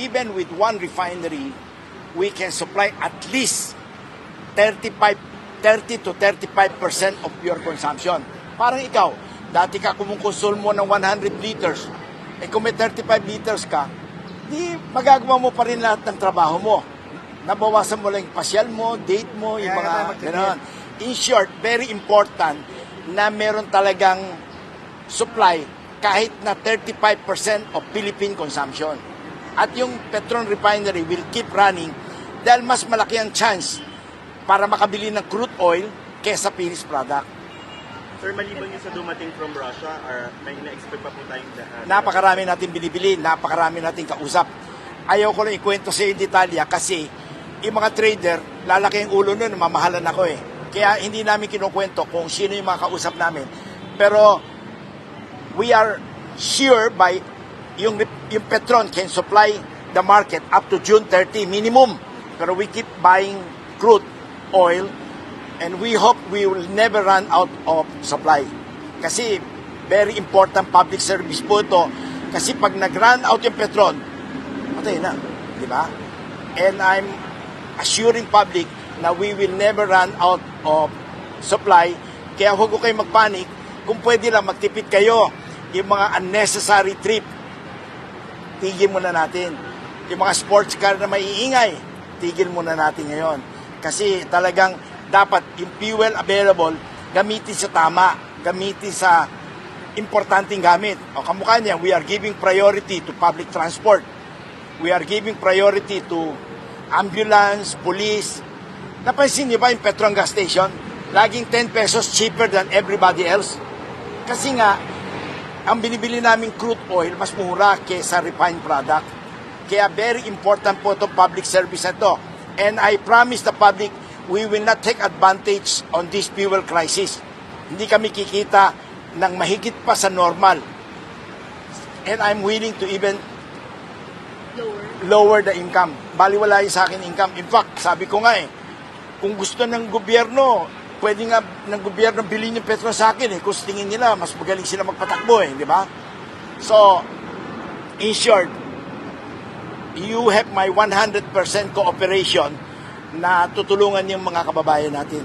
even with one refinery, we can supply at least 30 to 35% of your consumption. Parang ikaw, dati ka kumukonsume mo ng 100 liters, kung may 35 liters ka, di magagawa mo pa rin lahat ng trabaho mo. Nabawasan mo lang yung pasyal mo, date mo, yung mga gano'n. In short, very important na meron talagang supply kahit na 35% of Philippine consumption. At yung Petron Refinery will keep running dahil mas malaki ang chance para makabili ng crude oil kesa finished product. Sir, maliban yung sa dumating from Russia, or may ina-expect pa po tayong Napakarami natin binibili, napakarami natin kausap. Ayaw ko lang ikwento sa iyo detalya kasi yung mga trader, lalaki ang ulo nun, mamahalan ako eh. Kaya hindi namin kinukwento kung sino yung mga kausap namin. Pero we are sure by yung Petron can supply the market up to June 30 minimum. Pero we keep buying crude oil and we hope we will never run out of supply. Kasi very important public service po ito. Kasi pag nag-run out yung Petron, patay na. Di ba? And I'm assuring public na we will never run out of supply. Kaya huwag ko kayo magpanik. Kung pwede lang, magtipid kayo. Yung mga unnecessary trip, tigil muna natin. Yung mga sports car na maiingay, tigil muna natin ngayon. Kasi talagang dapat yung fuel available, gamitin sa tama, gamitin sa importanteng gamit. O kamukha niya, we are giving priority to public transport. We are giving priority to ambulance, police. Napansin niyo ba yung Petron gas station? Laging 10 pesos cheaper than everybody else. Kasi nga, ang binibili namin crude oil, mas mura kaysa refined product. Kaya very important po itong public service na ito. And I promise the public, we will not take advantage on this fuel crisis. Hindi kami kikita ng mahigit pa sa normal. And I'm willing to even lower the income. Baliwala yung sa akin income. In fact, sabi ko nga kung gusto ng gobyerno, pwede nga ng gobyerno bilhin yung Petron sa akin kung tingin nila, mas magaling sila magpatakbo di ba? So, in short, you have my 100% cooperation na tutulungan yung mga kababayan natin.